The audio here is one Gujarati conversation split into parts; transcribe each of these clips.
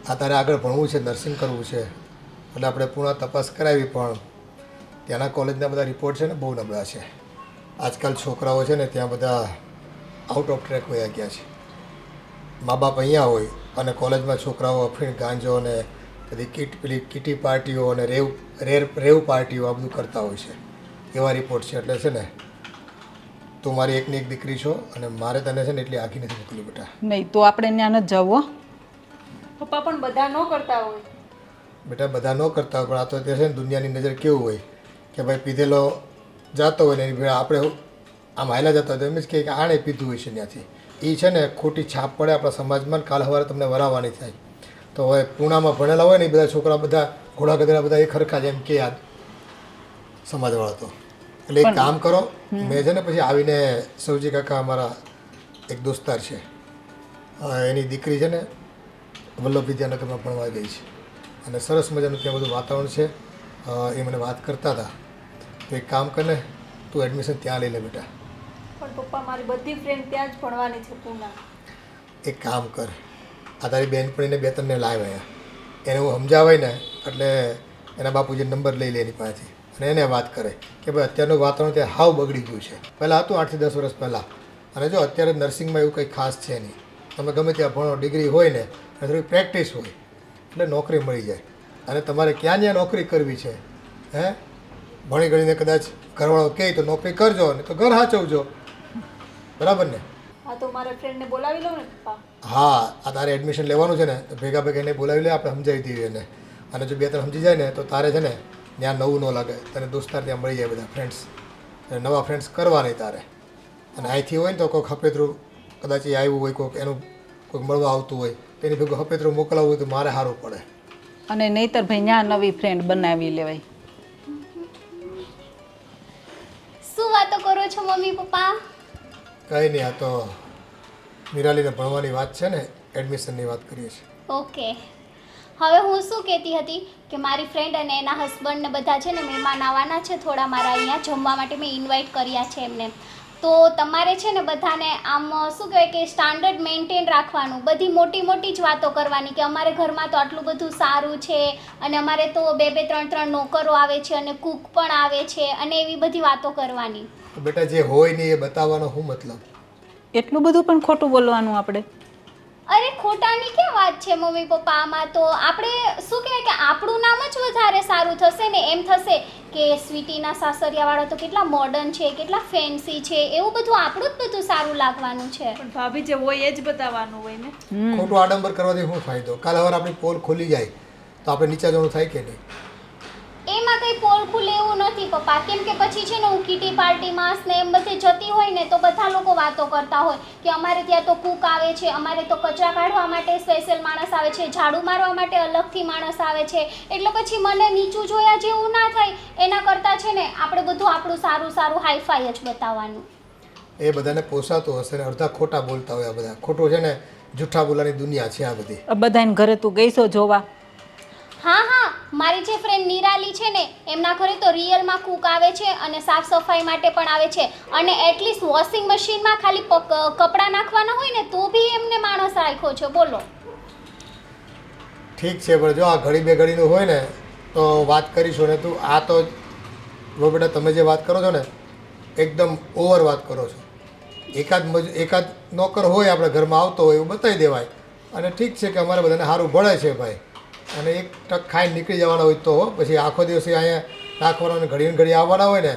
આ તારે આગળ ભણવું છે, નર્સિંગ કરવું છે, એટલે આપણે પૂર્ણ તપાસ કરાવી, પણ ત્યાંના કોલેજના બધા રિપોર્ટ છે ને બહુ નબળા છે. આજકાલ છોકરાઓ છે ને ત્યાં બધા આઉટ ઓફ ટ્રેક વયા ગયા છે. મા બાપ અહીંયા હોય અને કોલેજમાં છોકરાઓ અફીણ ગાંજો અને બધી પેલી કીટી પાર્ટીઓ અને રેવ પાર્ટીઓ આ બધું કરતા હોય છે. એવા રિપોર્ટ છે. એટલે છે ને તું મારી એકની એક દીકરી છો અને મારે તને છે ને એટલી આખી નથી મોકલી બેટા. નહીં તો આપણે ત્યાં નથી જવું. પપ્પા પણ બધા ન કરતા હોય. બેટા બધા ન કરતા હોય, પણ આ તો તે છે ને દુનિયાની નજર કેવું હોય કે ભાઈ પીધેલો જાતો હોય ને એની ભેળા આપણે આમ હાલ્યા જતા હોય તો એમ જ કે આણે પીધું હોય છે ત્યાંથી. એ છે ને ખોટી છાપ પડે આપણા સમાજમાં. કાલ સવારે તમને વરાવવાની થાય. તો હવે પૂનામાં ભણેલા હોય ને એ બધા છોકરા બધા ઘોડા ગધેડા બધા એ ખરખા જેમ કે યાદ સમાજવાળા તો. એટલે એક કામ કરો, મેં છે ને પછી આવીને સૌજી કાકા અમારા એક દોસ્તાર છે, એની દીકરી છે ને વલ્લભ વિદ્યાનગરમાં ભણવા ગઈ છે અને સરસ મજાનું ત્યાં બધું વાતાવરણ છે. એ મને વાત કરતા હતા. તો એક કામ કર ને, તું એડમિશન ત્યાં લઈ લે બેટા. પણ પપ્પા મારી બધી ફ્રેન્ડ ત્યાં જ ભણવાની છે પૂના. એક કામ કર, આ તારી બેનપણીને બે ત્રણને લાવ અહીંયા, એને હું સમજાવાય ને એટલે એના બાપુજી નંબર લઈ લે એની પાસેથી અને એને વાત કરે કે ભાઈ અત્યારનું વાતાવરણ ત્યાં હાવ બગડી ગયું છે. પહેલાં હતું 8 થી 10 વર્ષ પહેલાં. અને જો અત્યારે નર્સિંગમાં એવું કંઈ ખાસ છે નહીં. તમે ગમે ત્યાં ભણો, ડિગ્રી હોય ને અને થોડી પ્રેક્ટિસ હોય એટલે નોકરી મળી જાય. અને તમારે ક્યાં નોકરી કરવી છે, હે ભણી ગણીને કદાચ ઘરવાળો કહે તો નોકરી કરજો ને તો ઘર સાચવજો. બરાબર ને? હા તો મારા ફ્રેન્ડને બોલાવી લઉં ને પપ્પા. હા, આ તારે એડમિશન લેવાનું છે ને તો ભેગા ભેગા એને બોલાવી લે, આપણે સમજાવી દઈએ એને. અને જો 2-3 સમજી જાય ને તો તારે છે ને ત્યાં નવું ન લાગે, તને દોસ્તાર ત્યાં મળી જાય બધા ફ્રેન્ડ્સ. નવા ફ્રેન્ડ્સ કરવા નહીં તારે. અને અહીંથી હોય ને તો કોઈક હપેતરું કદાચ એ આવ્યું હોય, કોઈક એનું કોઈક મળવા આવતું હોય તો એની ભેગું હપેતરું મોકલાવવું હોય તો મારે સારું પડે. અને નહીંતર ભાઈ ત્યાં નવી ફ્રેન્ડ બનાવી લેવાય. શું વાતો કરો છો મમ્મી પપ્પા? કંઈ નહીં, આ તો નિરાલીને ભણવાની વાત છે ને, એડમિશનની વાત કરીએ છીએ. ઓકે, હવે હું શું કહેતી હતી કે મારી ફ્રેન્ડ અને એના હસબન્ડ ને બધા છે ને મહેમાન આવવાના છે થોડા મારા અહીંયા જમવા માટે. મેં ઇન્વાઇટ કર્યા છે એમને. તો તમારે છે ને બધાને આમ શું કહેવાય કે સ્ટાન્ડર્ડ મેન્ટેન રાખવાનું. બધી મોટી મોટી જ વાતો કરવાની કે અમારે ઘરમાં તો આટલું બધું સારું છે અને અમારે તો 2-2 3-3 નોકરો આવે છે અને કૂક પણ આવે છે અને એવી બધી વાતો કરવાની. તો બેટા જે હોય ને એ બતાવવાનો શું મતલબ? એટલું બધું પણ ખોટું બોલવાનું આપણે? અરે ખોટાની ક્યાં વાત છે મમ્મી પપ્પા? આમાં તો આપણે શું કહેવાય કે આપણું નામ જ વધારે સારું થશે ને. એમ થશે કે સ્વીટીના સાસરિયાવાળા તો કેટલા મોડર્ન છે, કેટલા ફેન્સી છે, એવું બધું આપણું જ બધું સારું લાગવાનું છે. પણ ભાભી જે હોય એ જ બતાવવાનું હોય ને. ખોટું આડંબર કરવાથી શું ફાયદો? કાલ હવે આપણી પોલ ખુલી જાય તો આપણે નીચે જવાનું થાય કે નહીં? એમાં કંઈ પોલ ખુલે એવું નથી પપ્પા. કેમ કે પછી છે ને હું કીટી પાર્ટીમાં ને એમ બધે જતી હોય ને તો બધા લોકો વાતો કરતા હોય કે અમારે ત્યાં તો કૂક આવે છે, અમારે તો કચરા કાઢવા માટે સ્પેશિયલ માણસ આવે છે, ઝાડુ મારવા માટે અલગથી માણસ આવે છે. એટલે પછી મને નીચું જોયા જેવું ના થાય. એના કરતાં છે ને આપણે બધું આપણું સારું સારું હાઈફાઈ જ બતાવવાનું. એ બધાને પોસાતું હશે ને અડધા ખોટા બોલતા હોય. આ બધા ખોટું છે ને જૂઠા બોલાની દુનિયા છે આ બધી. બધાને ઘરે તું ગઈશો જોવા? હા હા, મારી જે ફ્રેન્ડ નિરાલી છે ને એમના ઘરે તો રિયલમાં કૂક આવે છે અને સાફ સફાઈ માટે પણ આવે છે. અને એટલીસ્ટ વોશિંગ મશીનમાં ખાલી કપડાં નાખવાના હોય ને તો બી એમને માણસ રાખ્યો છે. બોલો. ઠીક છે, પણ જો આ ઘડી બે ઘડીનું હોય ને તો વાત કરીશું ને. તું આ તો જો બેટા તમે જે વાત કરો છો ને એકદમ ઓવર વાત કરો છો. એકાદ નોકર હોય આપણા ઘરમાં આવતો હોય એવું બતાવી દેવાય અને ઠીક છે કે અમારે બધાને સારું ભળે છે ભાઈ, અને એક ટક ખાઈને નીકળી જવાના હોય તો પછી આખો દિવસ અહીંયા રાખવાનો ઘડી ઘડી આવવાના હોય ને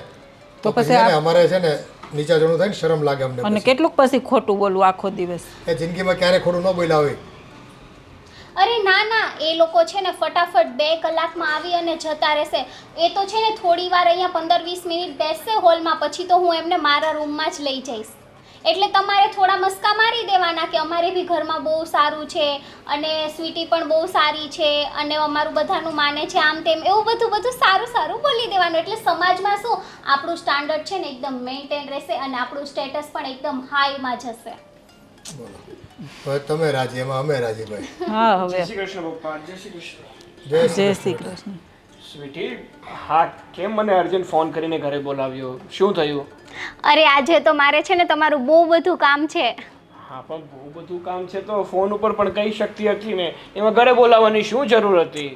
તો પછી અમારે છે ને નીચા જણું થાય ને શરમ લાગે અમને. અને કેટલુંક પછી ખોટું બોલવું આખો દિવસ? એ જિંદગીમાં ક્યારે ખોટું ન બોલ્યા હોય. અરે ના ના, એ લોકો છે ને ફટાફટ 2 કલાકમાં આવી અને જતા રહેશે. એ તો છે ને થોડી વાર અહીંયા 15-20 મિનિટ બેસશે હોલમાં, પછી તો હું એમને મારા રૂમમાં જ લઈ જઈશ. એટલે તમારે થોડા મસ્કા મારી દેવાના કે અમારે બી ઘરમાં બહુ સારું છે અને સ્વીટી પણ બહુ સારી છે અને અમારું બધાનું માને છે, આમ તેમ એવું બધું સારું સારું બોલી દેવાનું. એટલે સમાજમાં શું આપણું સ્ટાન્ડર્ડ છે ને એકદમ મેન્ટેન રહેશે અને આપણું સ્ટેટસ પણ એકદમ હાઈમાં જશે. બોલો, હવે તમે રાજી, એમાં અમે રાજી ભાઈ. હા, હવે જય શ્રી કૃષ્ણ પપ્પા. જય શ્રી કૃષ્ણ. જય શ્રી કૃષ્ણ. સ્વીટી, હા કેમ મને અર્જન્ટ ફોન કરીને ઘરે બોલાવ્યો? શું થયું? અરે આજે તો મારે છે ને તમારું બહુ બધું કામ છે. હા પણ બહુ બધું કામ છે તો ફોન ઉપર પણ કહી શકતી હતી ને, એમાં ઘરે બોલાવવાની શું જરૂર હતી?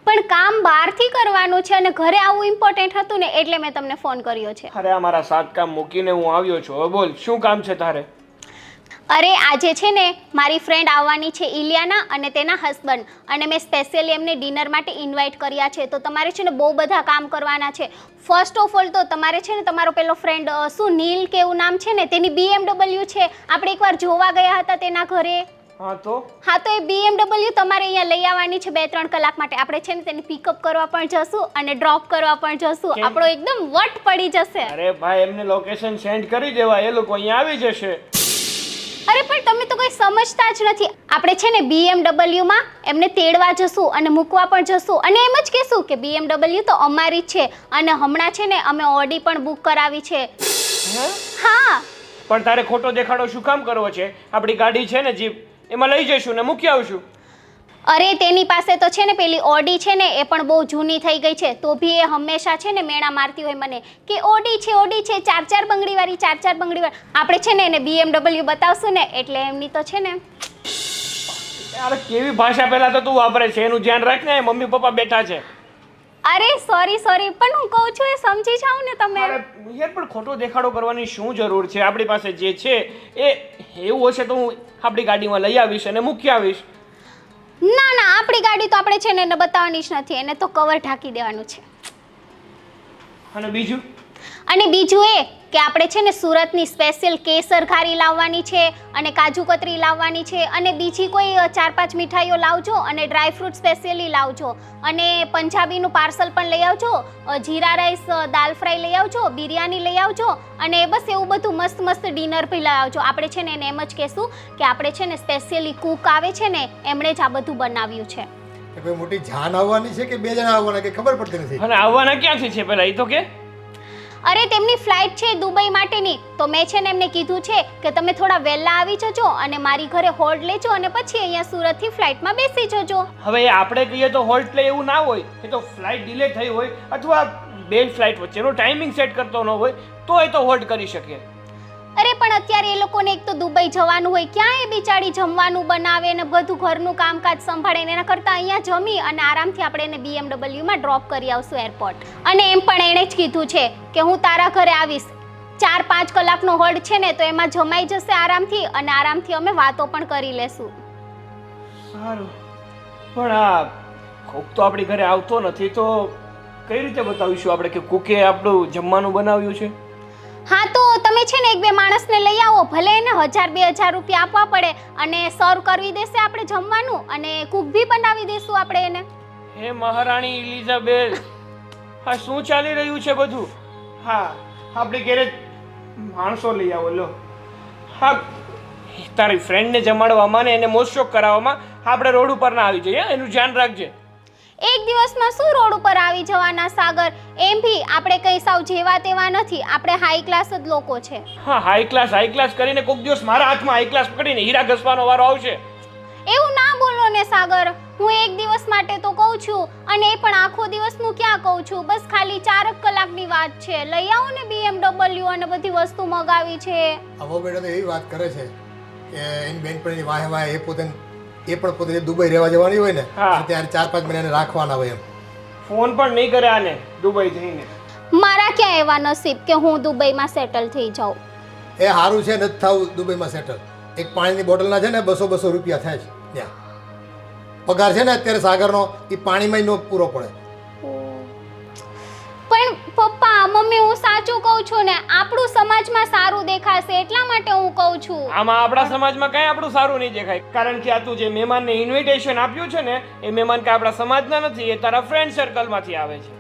પણ કામ બહારથી કરવાનું છે અને ઘરે આવું ઇમ્પોર્ટન્ટ હતું ને એટલે મેં તમને ફોન કર્યો છે. અરે આ મારા 7 કામ મૂકીને હું આવ્યો છું. હવે બોલ શું કામ છે તારે? અરે આજે છે ને મારી ફ્રેન્ડ આવવાની છે ઇલિયાના અને તેના હસબન્ડ, અને મેં સ્પેશિયલી એમને ડિનર માટે ઇન્વાઇટ કર્યા છે. તો તમારે છે ને બહુ બધા કામ કરવાના છે. ફર્સ્ટ ઓફ ઓલ તો તમારે છે ને તમારો પેલો ફ્રેન્ડ શું નીલ કે એવું નામ છે ને, તેની BMW છે, આપણે એકવાર જોવા ગયા હતા તેના ઘરે. હા તો એ BMW તમારે અહીંયા લઈ આવવાની છે 2-3 કલાક માટે. આપણે છે ને તેને પિકઅપ કરવા પણ જશું અને ડ્રોપ કરવા પણ જશું. કેમ? આપણો એકદમ વટ પડી જશે. અરે ભાઈ એમને લોકેશન સેન્ડ કરી દેવા, એ લોકો અહીંયા આવી જશે. અરે પણ તમે તો કંઈ સમજતા જ નથી. આપણે છે ને BMW માં એમને તેડવા જશું અને મૂકવા પણ જશું અને એમ જ કહેશું કે BMW તો અમારી જ છે અને હમણાં છે ને અમે ઓડી પણ બુક કરાવી છે. હે? હા પણ તારે ખોટો દેખાડો શું કામ કરવો છે? આપણી ગાડી છે ને જીપ, એમાં લઈ જઈશું ને મૂકી આવશું. અરે તેની પાસે તો છે ને પેલી ઓડી છે ને એ પણ બહુ જૂની થઈ ગઈ છે, તો બી એ હંમેશા છે ને મેણા મારતી હોય મને કે ઓડી છે 4 બંગડીવાળી 4 બંગડીવાળી. આપણે છે ને એને BMW બતાવશું ને એટલે એમની તો છે ને. અરે કેવી ભાષા પહેલા તો તું વાપરે છે, એનું ધ્યાન રાખ ને, મમ્મી પપ્પા બેઠા છે. અરે સોરી પણ હું કહું છું એ સમજી જાઓ ને તમે. અરે યાર પણ ખોટો દેખાડો કરવાની શું જરૂર છે? આપણી પાસે જે છે એ એવું હશે તો હું આપણી ગાડીમાં લઈ આવીશ અને મૂકી આવીશ. ના આપણી ગાડી તો આપણે છે ને એને બતાવવાની જ નથી, એને તો કવર ઢાંકી દેવાનું છે. અને બીજું એ કે આપણે છે ને સુરતની સ્પેશિયલ કેસર ઘારી લાવવાની છે અને કાજુ કતરી લાવવાની છે અને બીજી કોઈ 4-5 મીઠાઈઓ લાવજો અને ડ્રાય ફ્રૂટ સ્પેશિયલી લાવજો અને પંજાબીનું પાર્સલ પણ લઈ આવજો, જીરા રાઈસ દાલ ફ્રાય લઈ આવજો, બિરયાની લઈ આવજો અને બસ એવું બધું મસ્ત ડિનર પણ લઈ આવજો. આપણે છે ને એને એમ જ કહેશું કે આપણે છે ને સ્પેશિયલી કુક આવે છે ને એમણે જ આ બધું બનાવ્યું છે. કે કોઈ મોટી જાન આવવાની છે કે 2 જણા આવવાના કે ખબર પડતી નથી. અને આવવાના ક્યાંથી છે પહેલા એ તો કે? અરે તેમની ફ્લાઇટ છે દુબઈ માટેની, તો મેં છે ને એમને કીધું છે કે તમે થોડા વહેલા આવી જજો અને મારી ઘરે હોલ્ડ લેજો અને પછી અહીંયા સુરતથી ફ્લાઇટમાં બેસી જજો. હવે એ આપણે કહીએ તો હોલ્ટ લે એવું ના હોય, એ તો ફ્લાઇટ ડિલે થઈ હોય અથવા 2 ફ્લાઇટ વચ્ચેનો ટાઈમિંગ સેટ કરતો ન હોય તો એ તો હોલ્ડ કરી શકે. અરે પણ અત્યારે એ લોકોને એક તો દુબઈ જવાનું હોય, ક્યાં એ બિચારી જમવાનું બનાવે ને બધું ઘરનું કામકાજ સંભાળે ને, એના કરતાં અહીંયા જમી અને આરામથી આપણે એને BMW માં ડ્રોપ કરી આવશું એરપોર્ટ. અને એમ પણ એણે જ કીધું છે કે હું તારા ઘરે આવીશ, 4-5 કલાકનો હોલ્ડ છે ને તો એમાં જમાઈ જશે આરામથી અને આરામથી અમે વાતો પણ કરી લેશું. સારું, પણ આ કોક તો આપણી ઘરે આવતો નથી તો કઈ રીતે બતાવીશું આપણે કે કુકે આપણું જમવાનું બનાવ્યું છે? હા તો તમે છે ને 1-2 માણસને લઈ આવો, ભલે એને 1000-2000 રૂપિયા આપવા પડે અને સર્વ કરવી દેશે આપણે જમવાનું અને કુક બી બનાવી દઈશું આપણે એને. હે મહારાણી એલિઝાબેથ, હા શું ચાલી રહ્યું છે બધું? હા આપણી ઘરે માણસો લઈ આવો લો. હા તારી ફ્રેન્ડને જમાડવામાં ને એને મોજશોખ કરાવવામાં આપણે રોડ ઉપર ના આવી જઈએ, એનું ધ્યાન રાખજે. એક દિવસમાં શું રોડ ઉપર આવી જવાના સાગર? એમ ભી આપણે કઈ સાવ જેવા તેવા નથી, આપણે હાઈ ક્લાસ જ લોકો છે. હા હાઈ ક્લાસ કરીને કોક દિવસ મારા હાથમાં હાઈ ક્લાસ પકડીને હીરા ઘસવાનો વારો આવશે. એવું ના બોલો ને સાગર, હું એક દિવસ માટે તો કહું છું અને એ પણ આખો દિવસનું ક્યાં કહું છું, બસ ખાલી 4 કલાકની વાત છે. લઈ આવો ને BMW અને બધી વસ્તુ મગાવી છે. આવો બેટા તો એવી વાત કરે છે કે એની બેનપણીની વાહે એ પણ પોતે દુબઈ રહેવા જવાની હોય ને ત્યારે 4-5 મહિનાને રાખવાના હોય એમ. ફોન પણ નહીં કરે આને દુબઈ જઈને. મારા ક્યાં એવા નસીબ કે હું દુબઈમાં સેટલ થઈ જાઉં. એ સારું છે નથી થવું દુબઈમાં સેટલ. એક પાણીની બોટલના છે ને 200 રૂપિયા થાય છે ત્યાં. પગાર છે ને અત્યારે સાગરનો એ પાણીમાં નો પૂરો પડે. પણ પપ્પા મમ્મી હું સાચું કહું છું ને, આપણું સમાજમાં સારું દેખાશે એટલા માટે હું કહું છું. આમાં આપણા સમાજમાં કઈ આપણું સારું નહીં દેખાય, કારણ કે આ તું જે મહેમાનને ઇન્વિટેશન આપ્યું છે ને એ મહેમાન કે આપણા સમાજના નથી, એ તારા ફ્રેન્ડ સર્કલમાંથી આવે છે.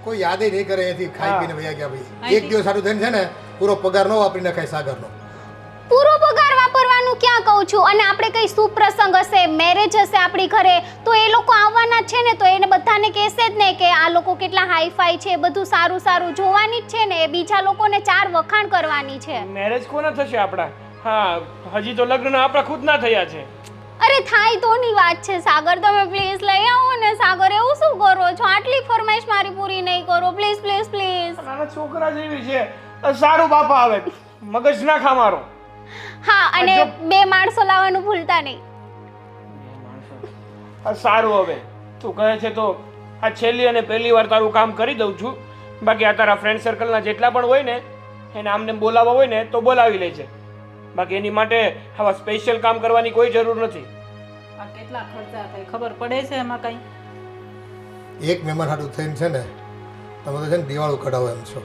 કોઈ યાદ નહીં કરે એથી ખાઈ પીને વયા ગયા ભાઈ. એક દિવસ સારું થઈને છે ને પૂરો પગાર ન વાપરી નખાય સાગરનો. પૂરો પગાર વાપરવાનું ક્યાં કહું છું, અને આપણે કઈ સુપ્રસંગ હશે, મેરેજ હશે આપણી ઘરે તો એ લોકો આવવાના છે ને તો એને બધાને કહેશે જ ને કે આ લોકો કેટલા હાઈફાઈ છે, બધું સારું જોવાની જ છે ને, એ બીજા લોકોને 4 વખાણ કરવાની છે. મેરેજ કોના થશે આપણા? હા હજી તો લગ્ન આપણા ખુદના થયા છે. અરે થાય તોની વાત છે સાગર, તમે પ્લીઝ લઈ આવો ને સાગર. એવું શું કરો છો? આટલી ફરમાઈશ મારી પૂરી નહીં કરો પ્લીઝ. નાના છોકરા જેવી છે, સારું બાપા આવે મગજ ના ખા મારો. હા અને જો- 2 માણસો લાવવાનું ભૂલતા નહીં. સારું, હવે તું કહે છે તો આ છેલ્લી અને પહેલી વાર તારું કામ કરી દઉં છું. બાકી આ તારા ફ્રેન્ડ સર્કલના જેટલા પણ હોય ને એને આમને બોલાવવા હોય ને તો બોલાવી લેજે. બાકી એની માટે આવા સ્પેશિયલ કામ કરવાની કોઈ જરૂર નથી. આ કેટલા ખર્ચા થાય ખબર પડે છે એમાં કઈ? એક મહેમાન હાટું થઈને છે ને તમે તો છે ને દિવાળું કઢાવો એમ છો.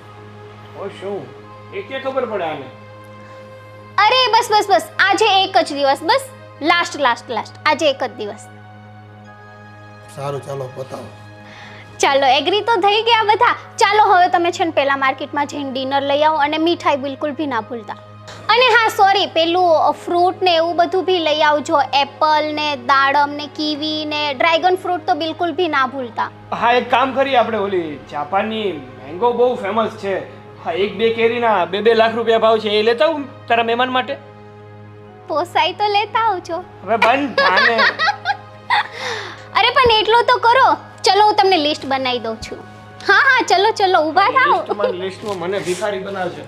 ઓ શું એ કે ખબર પડે આને? અરે બસ આજે એક જ દિવસ, બસ લાસ્ટ આજે એક જ દિવસ. સારું ચાલો બતાવો. ચાલો એગ્રી તો થઈ ગયા બધા. ચાલો હવે તમે છે ને પેલા માર્કેટમાં જઈને ડિનર લઈ આવો અને મીઠાઈ બિલકુલ ભી ના ભૂલતા. અને હા સોરી, પેલું ફ્રૂટ ને એવું બધું ભી લઈ આવજો. એપલ ને દાડમ ને કીવી ને ડ્રેગન ફ્રૂટ તો બિલકુલ ભી ના ભૂલતા. હા, એક કામ કરીએ આપણે, ઓલી જાપાનની મેંગો બહુ ફેમસ છે. હા, 1-2 કેરીના 2-2 લાખ રૂપિયા ભાવ છે. એ લેતા આવું તારા મહેમાન માટે. પોસાઈ તો લેતા આવજો. હવે બંધ થાને. અરે પણ એટલું તો કરો. ચલો હું તમને લિસ્ટ બનાવી દઉં છું. હા ચલો ઊભા થાઓ. લિસ્ટમાં મને ભિખારી બનાવશે.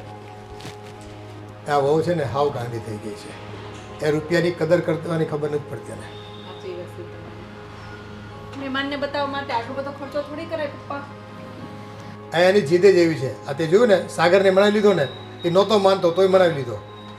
આ વહુ છે ને હાવ ગાંડી થઈ ગઈ છે. એ રૂપિયાની કદર કરવાની ખબર નથી પડતી એને. સાચી વસ્તુ. મહેમાનને બતાવવા માટે આટલો બધો ખર્ચો થોડી કરાય પપ્પા. આ એની જીદે જ એવી છે. આ તે જોયું ને સાગરને મનાવી લીધો ને, એ નહોતો માનતો તોય મનાવી લીધો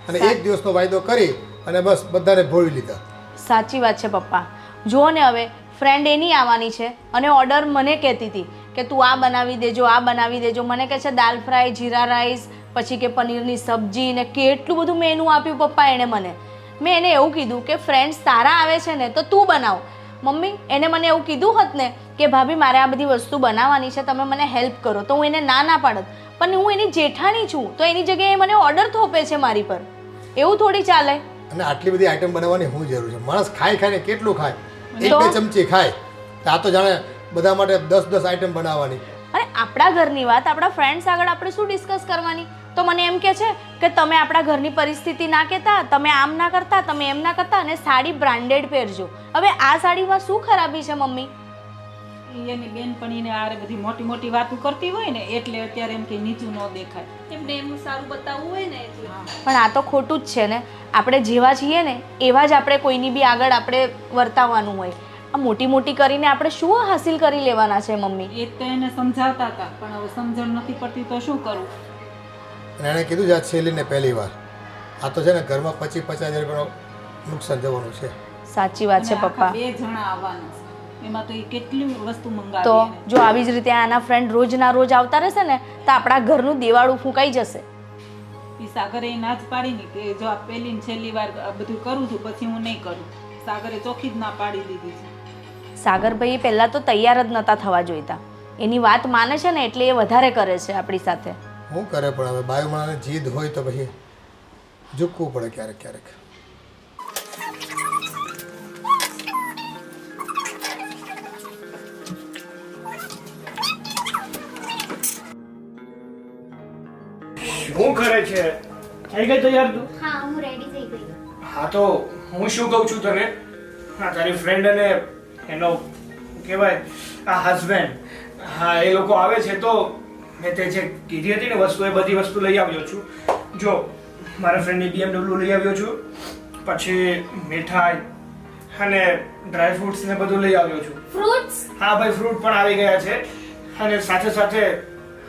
અને એક દિવસનો વાયદો કરી અને બસ બધાને ભોળી લીધા. સાચી વાત છે પપ્પા. જુઓ ને હવે ફ્રેન્ડ એની આવવાની છે અને ઓર્ડર મને કહેતી હતી કે તું આ બનાવી દેજો, આ બનાવી દેજો. મને કહે છે દાલ ફ્રાય, જીરા રાઈસ, પછી કે પનીરની સબ્જી ને કેટલું બધું મેનુ આપ્યું પપ્પા એણે મને. મેં એને એવું કીધું કે ફ્રેન્ડ્સ તારા આવે છે ને તો તું બનાવ. મમ્મી એને મને એવું કીધું હોત ને કે ભાભી મારે આ બધી વસ્તુ બનાવવાની છે, તમે મને હેલ્પ કરો, તો હું એને ના પાડત. પણ હું એની જેઠાણી છું તો એની જગ્યાએ મને ઓર્ડર થોપે છે મારી પર. એવું થોડી ચાલે. અને આટલી બધી આઈટમ બનાવવાની શું જરૂર છે? માણસ ખાઈને કેટલું ખાય? 1-2 ચમચી ખાય. આ તો જાણે બધા માટે 10-10 આઈટમ બનાવવાની. અને આપણા ઘરની વાત આપણા ફ્રેન્ડ્સ આગળ આપણે શું ડિસ્કસ કરવાની? તો મને એમ કહે છે કે તમે આપણા ઘરની પરિસ્થિતિ ના કહેતા, તમે આમ ના કરતા, તમે એમ ના કરતા અને સાડી બ્રાન્ડેડ પહેરજો. હવે આ સાડીમાં શું ખરાબી છે મમ્મી? ઈ એની બેનપણીને આરે બધી મોટી મોટી વાતો કરતી હોય ને એટલે અત્યારે એમ કે નીચું ન દેખાય. એમને એમનું સારું બતાવવું હોય ને એટલે. પણ આ તો ખોટું જ છે ને. આપણે જેવા છીએ ને એવા જ આપણે કોઈની બી આગળ આપણે વર્તાવવાનું હોય. આ મોટી મોટી કરીને આપણે શું હાસિલ કરી લેવાના છે મમ્મી? એ તો એને સમજાવતા હતા પણ હવે સમજણ નથી પડતી તો શું કરું? અને એણે કીધું છે આ છેલ્લીને પહેલી વાર. આ તો છે ને ઘરમાં 25-50 હજાર રૂપિયાનું નુકસાન જવાનું છે. સાચી વાત છે અને આખા પપ્પા. 2 જણા આવવાના છે. એમાં તો એ કેટલી વસ્તુ તો મંગાવી એને. જો આવી જ રીતે આના ફ્રેન્ડ રોજના રોજ આવતા રહેશે ને તો આપણા ઘરનું દેવાળું ફૂંકાઈ જશે. ઈ સાગરે ના જ પાડી ને કે જો આ પહેલી ને છેલ્લી વાર આ બધું કરું છું પછી હું નહીં કરું. સાગરે ચોખ્ખી જ ના પાડી દીધી છે. સાગરભાઈ પહેલાં તો તૈયાર જ નહોતા થવા જોઈતા. એની વાત માને છે ને એટલે એ વધારે કરે છે આપણી સાથે. શું કરે પણ હવે બાયુમાને જીદ હોય તો પછી ઝૂકવું પડે ક્યારેક ક્યારેક. શું કરે છે? થઈ ગઈ તૈયાર તું? હા હું રેડી થઈ ગઈ. હા તો હું શું કહું છું તને, હા તારી ફ્રેન્ડ અને એનો કહેવાય આ હસબન્ડ, હા એ લોકો આવે છે તો મેં તે જે કીધી હતી ને વસ્તુ એ બધી વસ્તુ લઈ આવ્યો છું. જો મારા ફ્રેન્ડની BMW લઈ આવ્યો છું, પછી મીઠાઈ અને ડ્રાય ફ્રૂટ્સ ને બધું લઈ આવ્યો છું. ફ્રૂટ્સ? હા ભાઈ, ફ્રૂટ પણ આવી ગયા છે અને સાથે સાથે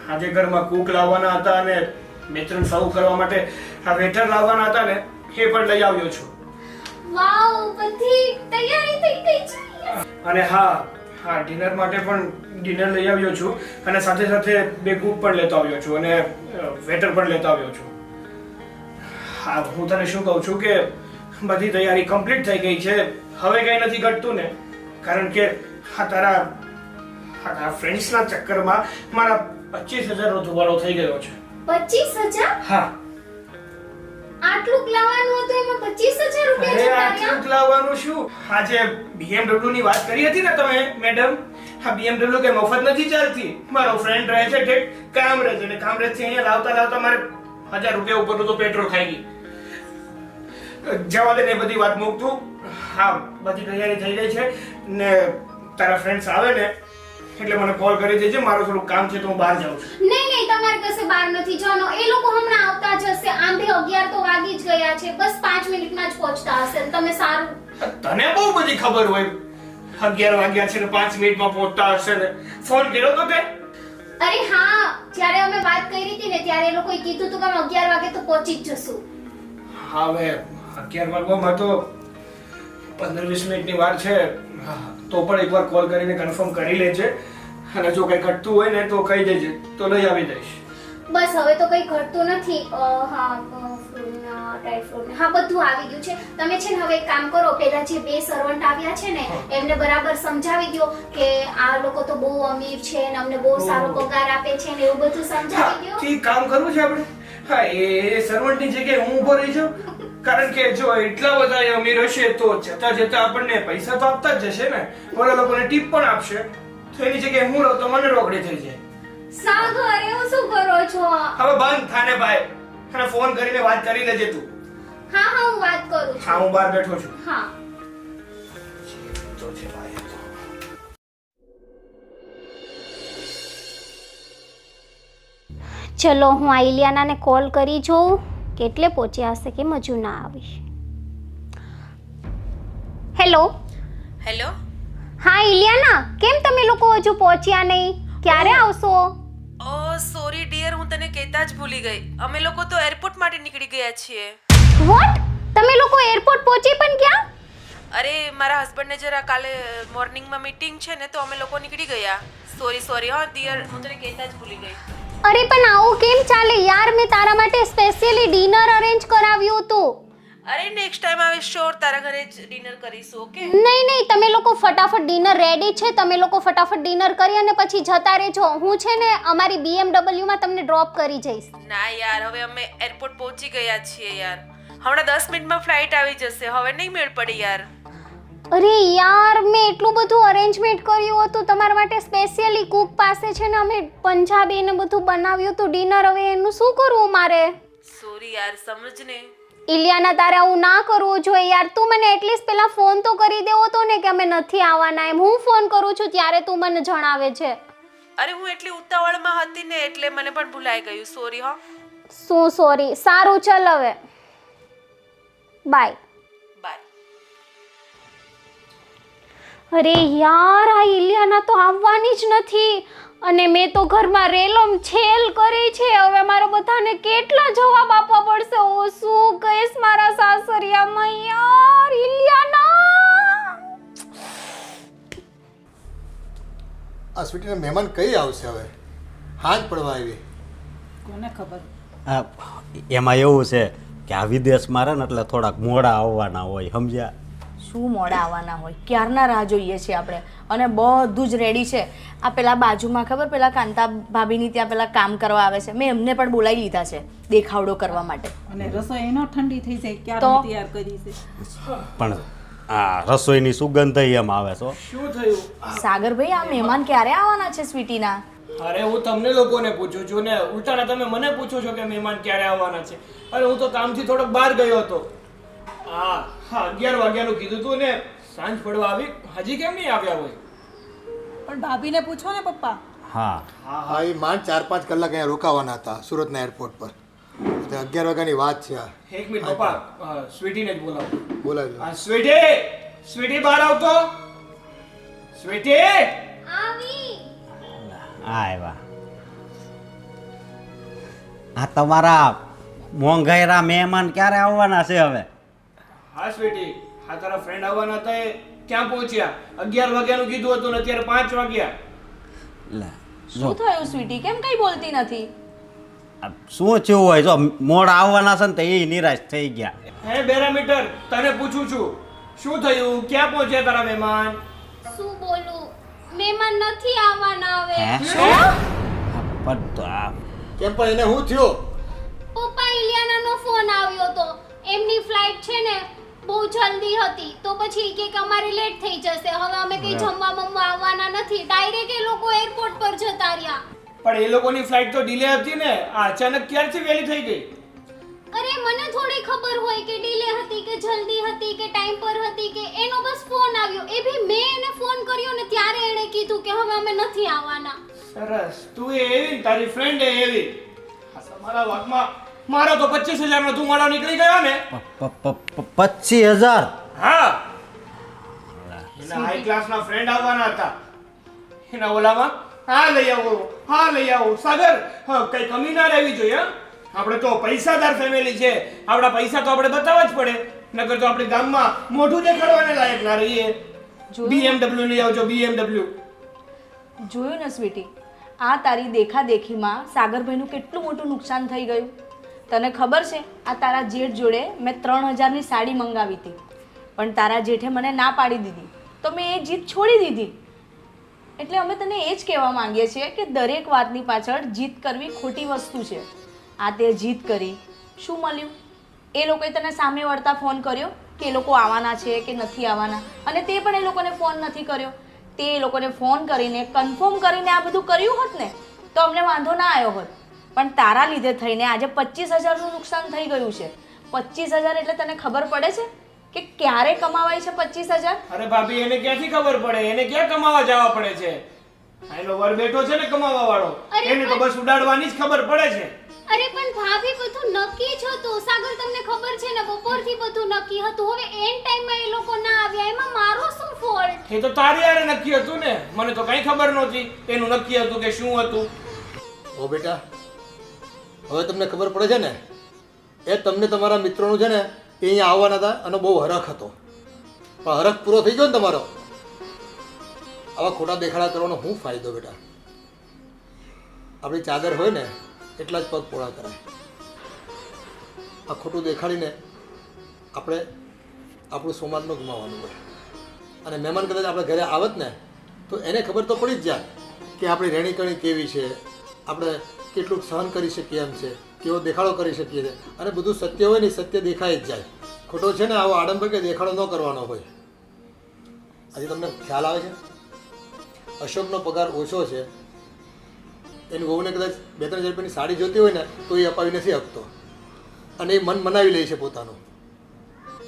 આજે ઘરમાં કૂક લાવવાના હતા અને 2-3 સર્વ કરવા માટે આ વેટર લાવવાના હતા ને એ પણ લઈ આવ્યો છું. વાવ, બધી તૈયારી થઈ ગઈ છે. અને હા ડિનર માટે પણ ડિનર લઈ આવ્યો છું અને સાથે સાથે 2 કૂક પણ લેતો આવ્યો છું અને વેટર પણ લેતો આવ્યો છું. હા, હું તને શું કહું છું કે બધી તૈયારી કમ્પ્લીટ થઈ ગઈ છે. હવે કઈ નથી ઘટતું ને, કારણ કે તારા ફ્રેન્ડ્સના ચક્કરમાં મારા 25,000 નો ધુવાળો થઈ ગયો છે. 25,000? હા. આટલું લાવવાનું હતું એમાં 25,000 રૂપિયા અરે જતા આટલું રહ્યા? જ લાવવાનું શું? આજે BMW ની વાત કરી હતી ને તમે મેડમ, હા BMW કે મફત નથી ચાલતી. મારો ફ્રેન્ડ રહે છે ઠેક કામરેજ, અને કામરેજ થી અહીંયા લાવતા મારે 1,000 રૂપિયા ઉપરનું તો પેટ્રોલ ખાઈ ગઈ. જવા દે ને એ બધી વાત મૂકતું. હા, બધી તૈયારી થઈ ગઈ છે ને તારા ફ્રેન્ડ્સ આવે ને એટલે મને કોલ કરી દેજે, મારું થોડું કામ છે તો હું બહાર જાઉં છું. નહીં તમારે કશે બહાર નથી જવાનો. એ લોકો હમણાં આવતા જ હશે. આમ બી 11 તો વાગી જ ગયા છે. બસ 5 મિનિટમાં જ પહોંચતા હશે. તમે સારું. તને બહુ બધી ખબર હોય. 11 વાગ્યા છે ને 5 મિનિટમાં પહોંચતા હશે ને. ફોન કર્યો તો તે? અરે હા, જ્યારે અમે વાત કરી હતી ને ત્યારે એ લોકોએ કીધું હતું કે અમે 11 વાગે તો પહોંચી જ જશું. હવે 11 વાગવામાં તો 15-20 મિનિટની વાર છે. તો પણ એકવાર કોલ કરીને કન્ફર્મ કરી લેજે, અને જો કંઈ ઘટતું હોય ને તો કહી દેજે, તો લઈ આવી દઈશ. બસ હવે તો કંઈ ઘટતું નથી. હા બધું આવી ગયું છે. તમે છે ને હવે એક કામ કરો, પેલા જે 2 સર્વન્ટ આવ્યા છે ને એમને બરાબર સમજાવી દો કે આ લોકો તો બહુ અમીર છે ને અમને બહુ સારો પગાર આપે છે ને એવું બધું સમજાવી દો. ઠીક, કામ કરવું છે આપણે. હા, એ સર્વન્ટની જગ્યાએ હું ઊભો રહી જાઉં, કારણ કે જો એટલા બધા એ અમીર હશે તો જતા જતા આપણને પૈસા તો આપતા જ જશે ને, ઓલા લોકોને ટીપ પણ આપશે. તો એની જગ્યાએ હું રહું તો મને રોકડી થઈ જાય. સાગર એવું શું કરો છો? હવે બંધ થાને ભાઈ, અને ફોન કરીને વાત કરી લેજે તું. હા હું વાત કરું છું. હા, હું બહાર બેઠો છું. હા તો છે ભાઈ. ચલો હું આ ઇલિયાનાને કોલ કરી જોઉં કેટલે પહોંચ્યા હશે, કેમ હજુ ના આવી. Hello hello. હા ઇલિયાના, કેમ તમે લોકો હજુ પહોંચ્યા નહીં? ક્યારે આવશો? ઓ સોરી ડિયર, હું તને કહેતા જ ભૂલી ગઈ. અમે લોકો તો એરપોર્ટ માટે નીકળી ગયા છીએ. વોટ? તમે લોકો એરપોર્ટ પહોંચી પણ ગયા? અરે મારા હસબન્ડને જરા કાલે મોર્નિંગમાં મીટિંગ છે ને તો અમે લોકો નીકળી ગયા. સોરી હા ડિયર, હું તને કહેતા જ ભૂલી ગઈ. અરે પણ આવું કેમ ચાલે યાર? મેં તારા માટે સ્પેશિયલી ડિનર અરેન્જ કરાવ્યું હતું. અરે નેક્સ્ટ ટાઈમ આવે શ્યોર તારા ઘરે જ ડિનર કરીશું. ઓકે? નહીં તમે લોકો ફટાફટ ડિનર રેડી છે. તમે લોકો ફટાફટ ડિનર કરી અને પછી જતા રહેજો. હું છે ને અમારી BMW માં તમને ડ્રોપ કરી જઈશ. ના યાર, હવે અમે એરપોર્ટ પહોંચી ગયા છીએ યાર. હમણાં 10 મિનિટમાં ફ્લાઇટ આવી જશે. હવે નહીં મેળ પડી યાર. અરે યાર, મેં એટલું બધું અરેન્જમેન્ટ કર્યું હતું તમારા માટે. સ્પેશિયલી કુક પાસે છે ને અમે પંજાબી ને બધું બનાવ્યું હતું ડિનર. હવે એનું શું કરવું મારે? સોરી યાર, સમજને. ઇલિયાના, તારે આવું ના કરવું જોઈએ યાર. તું મને એટલીસ્ટ પહેલા ફોન તો કરી દેવો તો ને કે અમે નથી આવવાના એમ. હું ફોન કરું છું ત્યારે તું મને જણાવે છે. અરે હું એટલી ઉતાવળમાં હતી ને એટલે મને પણ ભૂલાઈ ગયું. સોરી હો. શું સોરી? સારું ચલ હવે બાય. બાય. અરે યાર, આ ઇલિયાના તો આવવાની જ નથી અને મેં તો ઘરમાં રેલમ છેલ કરી છે. હવે મારે બધાને કેટલા જવાબ આપવા પડશે? ઓ શું કહીશ મારા સાસરિયામાં યાર. ઇલિયાના, આ સ્વીટીના મહેમાન કઈ આવશે હવે? હાથ પડવા આવી. કોને ખબર. એમાં એવું છે કે આ વિદેશમાં રહે ને એટલે થોડાક મોડા આવવાના હોય, સમજ્યા? શું મોડા આવવાના હોય? ક્યારના રાહ જોઈએ છીએ આપણે, અને બધું જ રેડી છે. આ પેલા બાજુમાં ખબર, પેલા કાંતા ભાભીની ત્યાં પેલા કામ કરવા આવે છે, મેં એમને પણ બોલાવી લીધા છે દેખાવડો કરવા માટે. અને રસોઈ એનો ઠંડી થઈ જાય તો? ક્યારે તૈયાર કરી છે. પણ આ રસોઈની સુગંધ એમ આવે છો. શું થયું? સાગરભાઈ, આ મહેમાન ક્યારે આવવાના છે સ્વીટીના? અરે હું તમને લોકોને પૂછું છું ને, ઉલટાના તમે મને પૂછો છો કે મહેમાન ક્યારે આવવાના છે. અરે હું તો કામથી થોડોક બહાર ગયો હતો. હા 11 વાગ્યાનું કીધું તું ને, સાંજ પડવા આવી, હજી કેમ નહીં આવ્યા હોય? પણ ભાભીને પૂછો ને પપ્પા. હા હા, એ માંડ 4-5 કલાક અહીંયા રોકાવાના હતા સુરતના એરપોર્ટ પર. 11 વાગ્યાની વાત છે આ. એક મિનિટ પપ્પા, સ્વીટીને જ બોલાવો. બોલાવજો. હા સ્વીટી બહાર આવતો. સ્વીટી! આવી. આવ્યા. આ તમારા મોંઘાઈરા મહેમાન ક્યારે આવવાના છે હવે? હા સ્વીટી, હા તારા ફ્રેન્ડ આવવાના હતા એ ક્યાં પહોંચ્યા? 11 વાગ્યાનું કીધું હતું ને અત્યારે 5 વાગ્યા. લે, શું થયું સ્વીટી? કેમ કઈ બોલતી નથી? આ શું થયું હોય? જો મોડા આવવાના છે ને તો એ નિરાશ થઈ ગયા. હે બેરામીટર, તને પૂછું છું, શું થયું? ક્યાં પહોંચ્યા તારા મહેમાન? શું બોલું? મહેમાન નથી આવવાના હવે. હે? પણ તો આ કેમ પણ એને શું થયો? પપ્પા, ઇલિયાનાનો ફોન આવ્યો તો. એમની ફ્લાઇટ છે ને બહુ જલ્દી હતી તો પછી કે અમારી લેટ થઈ જશે. હવે અમે કઈ જમવા મમવા આવવાના નથી. ડાયરેક્ટ એ લોકો એરપોર્ટ પર જતા રહ્યા. પણ એ લોકોની ફ્લાઇટ તો ડિલે હતી ને, આ અચાનક ક્યારથી વહેલી થઈ ગઈ? અરે મને થોડી ખબર હોય કે ડિલે હતી કે જલ્દી હતી કે ટાઈમ પર હતી કે એનો બસ ફોન આવ્યો. એ ભી મેં એને ફોન કર્યો ને ત્યારે એણે કીધું કીધું કે હવે અમે નથી આવવાના. સરસ, તું એવી ને તારી ફ્રેન્ડ એવી. આ તમારા વાતમાં મારો તો 25,000 નો ધુમાડો નીકળી ગયો ને. 25,000? હા, એના હાઈ ક્લાસના ફ્રેન્ડ આવવાના હતા. એના ઓલામાં હા લઈ આવો. સાગર, કઈ કમી ના રહેવી જોઈએ. હા, આપણે તો પૈસાદાર ફેમિલી છે, આપણા પૈસા તો આપણે બતાવવા જ પડે, નકર તો આપણે ગામમાં મોઢું દેખાડવાને લાયક ના રહીએ. BMW લઈ આવજો, BMW. જોયું ને સ્વીટી, આ તારી દેખાદેખીમાં સાગરભાઈનું કેટલું મોટું નુકસાન થઈ ગયું. તને ખબર છે, આ તારા જેઠ જોડે મેં 3,000ની સાડી મંગાવી હતી, પણ તારા જેઠે મને ના પાડી દીધી, તો મેં એ જીત છોડી દીધી. એટલે અમે તને એ જ કહેવા માંગીએ છીએ કે દરેક વાતની પાછળ જીત કરવી ખોટી વસ્તુ છે. આ તે જીત કરી, શું મળ્યું? એ લોકોએ તને સામે વળતા ફોન કર્યો કે એ લોકો આવવાના છે કે નથી આવવાના, અને તે પણ એ લોકોને ફોન નથી કર્યો. તે એ લોકોને ફોન કરીને કન્ફર્મ કરીને આ બધું કર્યું હોત ને તો અમને વાંધો ના આવ્યો હોત. પણ તારા લીધે થઈને આજે 25,000નું નુકસાન થઈ ગયું છે. 25,000 એટલે તને ખબર પડે છે કે ક્યારે કમાવાય છે 25,000? અરે ભાભી, એને ક્યાંથી ખબર પડે? એને ક્યાં કમાવા જવા પડે છે? એનો વર બેઠો છે ને કમાવા વાળો, એને તો બસ ઉડાડવાની જ ખબર પડે છે. અરે પણ ભાભી, બધું નક્કી જ હતું. સાગર, તમને ખબર છે ને, બપોરથી બધું નક્કી હતું. હવે એન્ડ ટાઈમમાં એ લોકો ના આવ્યા, એમાં મારો શું ફોલ્ટ? એ તો તારી યારે નક્કી હતું ને, મને તો કઈ ખબર નહોતી એનું નક્કી હતું કે શું હતું. ઓ બેટા, હવે તમને ખબર પડે છે ને, એ તમને તમારા મિત્રોનું છે ને એ અહીંયા આવવાના હતા અને બહુ હરખ હતો, પણ હરખ પૂરો થઈ ગયો ને તમારો. આવા ખોટા દેખાડા કરવાનો શું ફાયદો બેટા? આપણી ચાદર હોય ને એટલા જ પગ પોળા કરાય. આ ખોટું દેખાડીને આપણે આપણું સમાજ ન ગુમાવવાનું હોય. અને મહેમાન કદાચ આપણે ઘરે આવત ને તો એને ખબર તો પડી જ જાય કે આપણી રહેણીકરણી કેવી છે, આપણે કેટલું સહન કરી શકીએ એમ છે, કેવો દેખાડો કરી શકીએ છીએ. અને બધું સત્ય હોય ને સત્ય દેખાય જ જાય. ખોટો છે ને આવો આડંબર કે દેખાડો ન કરવાનો હોય. આજે તમને ખ્યાલ આવે છે, અશોકનો પગાર ઓછો છે, એની વહુને કદાચ 2-3 હજાર રૂપિયાની સાડી જોતી હોય ને તો એ અપાવી નથી શકતો, અને એ મન મનાવી લે છે પોતાનું.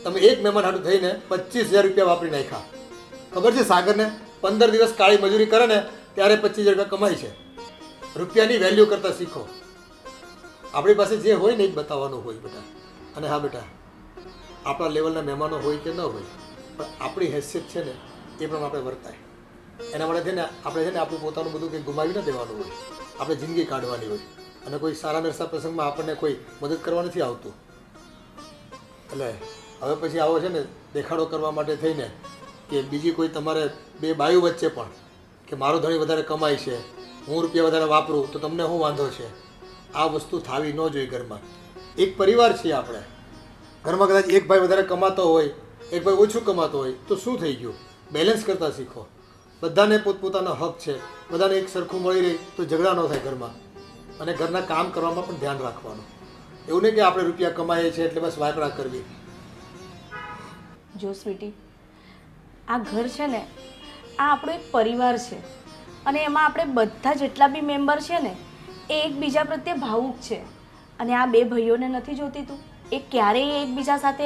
તમે એક મહેમાન હાટું થઈને 25,000 રૂપિયા વાપરી નાખ્યા. ખબર છે સાગરને 15 દિવસ કાળી મજૂરી કરે ને ત્યારે 25,000 રૂપિયા કમાય છે. રૂપિયાની વેલ્યુ કરતાં શીખો. આપણી પાસે જે હોય ને એ જ બતાવવાનું હોય બેટા. અને હા બેટા, આપણા લેવલના મહેમાનો હોય કે ન હોય, પણ આપણી હેસિયત છે ને એ પ્રમાણે આપણે વર્તાય. એના માટે છે ને આપણે છે ને આપણું પોતાનું બધું કંઈ ગુમાવી ન દેવાનું હોય. આપણે જિંદગી કાઢવાની હોય. અને કોઈ સારા નરસા પ્રસંગમાં આપણને કોઈ મદદ કરવા નથી આવતું. એટલે હવે પછી આવો છે ને દેખાડો કરવા માટે થઈને કે બીજી કોઈ તમારે બે બાયુ વચ્ચે પણ કે મારો ધણી વધારે કમાય છે, હું રૂપિયા વધારે વાપરું તો તમને શું વાંધો છે, આ વસ્તુ થાવી ન જોઈએ ઘરમાં. એક પરિવાર છીએ આપણે. ઘરમાં કદાચ એક ભાઈ વધારે કમાતો હોય, એક ભાઈ ઓછું કમાતો હોય તો શું થઈ ગયું? બેલેન્સ કરતાં શીખો. બધાને પોતપોતાનો હક છે, બધાને એક સરખું મળી રહે તો ઝઘડા ન થાય ઘરમાં. અને ઘરના કામ કરવામાં પણ ધ્યાન રાખવાનું. એવું નહીં કે આપણે રૂપિયા કમાઈએ છીએ એટલે બસ વાપરા કરવી. જો સ્વીટી, આ ઘર છે ને આ આપણો એક પરિવાર છે, અને એમાં આપણે બધા જેટલા બી મેમ્બર છે ને એ એકબીજા પ્રત્યે ભાવુક છે. અને આ બે ભાઈઓને નથી જોતી તું? એ ક્યારેય એકબીજા સાથે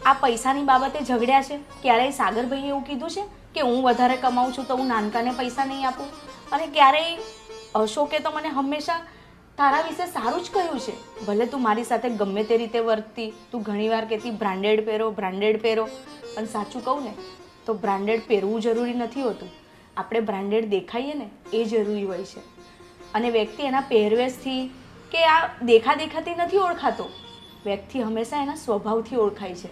આ પૈસાની બાબતે ઝઘડ્યા છે? ક્યારેય સાગરભાઈએ એવું કીધું છે કે હું વધારે કમાઉં છું તો હું નાનકાને પૈસા નહીં આપું? અને ક્યારેય અશોકે તો મને હંમેશા તારા વિશે સારું જ કહ્યું છે. ભલે તું મારી સાથે ગમે તે રીતે વર્તતી, તું ઘણીવાર કહેતી બ્રાન્ડેડ પહેરો, બ્રાન્ડેડ પહેરો. અને સાચું કહું ને તો બ્રાન્ડેડ પહેરવું જરૂરી નથી હોતું. આપણે બ્રાન્ડેડ દેખાઈએ ને એ જરૂરી હોય છે. અને વ્યક્તિ એના પહેરવેશથી કે આ દેખાદેખાથી નથી ઓળખાતો. વ્યક્તિ હંમેશા એના સ્વભાવથી ઓળખાય છે.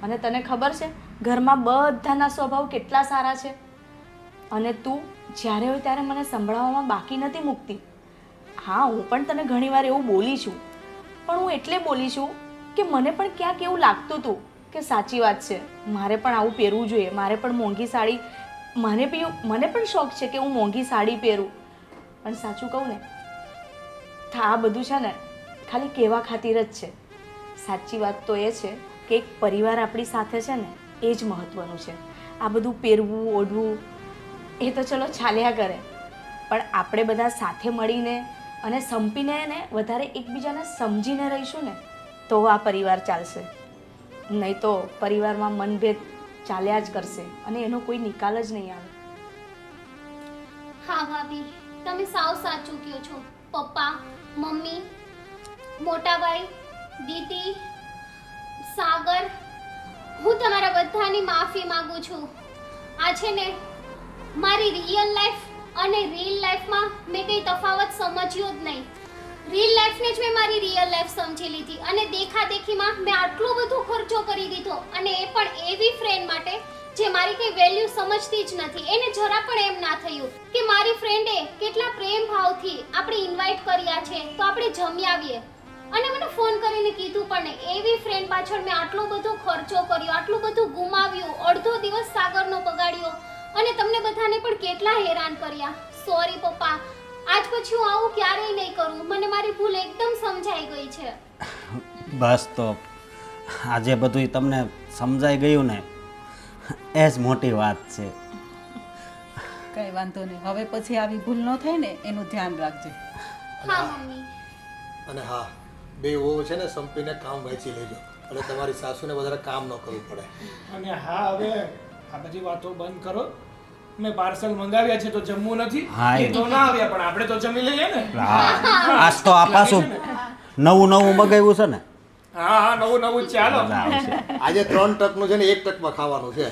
અને તને ખબર છે ઘરમાં બધાના સ્વભાવ કેટલા સારા છે. અને તું જ્યારે હોય ત્યારે મને સંભળાવવામાં બાકી નથી મૂકતી. હા, હું પણ તને ઘણીવાર એવું બોલી છું, પણ હું એટલે બોલી છું કે મને પણ ક્યાંક એવું લાગતું હતું કે સાચી વાત છે, મારે પણ આવું પહેરવું જોઈએ, મારે પણ મોંઘી સાડી, મને પણ શોખ છે કે હું મોંઘી સાડી પહેરું. પણ સાચું કહું ને આ બધું છે ને ખાલી કહેવા ખાतिर જ છે. સાચી વાત તો એ છે કે એક પરિવાર આપણી સાથે છે ને એ જ મહત્ત્વનું છે. આ બધું પહેરવું ઓઢવું એ તો ચલો ચાલ્યા કરે, પણ આપણે બધા સાથે મળીને અને સંપીને ને વધારે એકબીજાને સમજીને રહીશું ને તો આ પરિવાર ચાલશે. નહીં તો પરિવારમાં મનભેદ ચાલ્યા જ કરશે અને એનો કોઈ નિકાલ જ નહીં આવે. હા ભાભી, તમે સાવ સાચું કહો છો. પપ્પા, મમ્મી, મોટાભાઈ, દીદી, સાગર, હું તમારા બધાની માફી માંગુ છું. આ છે ને મારી રિયલ લાઈફ અને રીલ લાઈફમાં મેં કંઈ તફાવત સમજ્યો જ નહીં. રીલ લાઈફને જ મેં મારી રિયલ લાઈફ સમજી લીધી અને દેખાદેખીમાં મેં આટલો બધો ખર્ચો કરી દીધો, અને એ પણ એવી ફ્રેન્ડ માટે જે મારી કંઈ વેલ્યુ સમજતી જ નથી. એને જરા પણ એમ ના થયું કે મારી ફ્રેન્ડે કેટલા પ્રેમ ભાવથી આપણે ઇન્વાઇટ કર્યા છે તો આપણે જમી આવીએ, અને મને ફોન કરીને કીધું પણ નહીં. એવી ફ્રેન્ડ પાછળ મેં આટલો બધો ખર્ચો કર્યો, આટલું બધું ગુમાવ્યું, અડધો દિવસ સાગરનો બગાડ્યો, અને તમને બધાને પણ કેટલા હેરાન કર્યા. સોરી પપ્પા, આજ પછી હું આવું ક્યારેય નહીં કરું. મને મારી ભૂલ એકદમ સમજાઈ ગઈ છે. બસ તો આજે બધું તમને સમજાઈ ગયું ને એ જ મોટી વાત છે. કઈ વાંધો નહીં, હવે પછી આવી ભૂલ ન થાય ને એનું ધ્યાન રાખજે. હા મમ્મી. અને હા, બે વહુ છે ને સંપીને કામ વહેંચી લેજો, એટલે તમારી સાસુને વધારે કામ ન કરવું પડે. અને હા, હવે આ બધી વાતો બંધ કરો. મેં પાર્સલ મંગાવ્યા છે તો જમવું નથી. હા, એ તો ના આવ્યા પણ આપણે તો જમી લઈએ ને. આજ તો આ પાછું નવું મગાવ્યું છે ને. હા હા, નવું નવું ચાલો. મજા આવશે. આજે 3 ટકનું છે ને 1 ટકમાં ખાવાનું છે.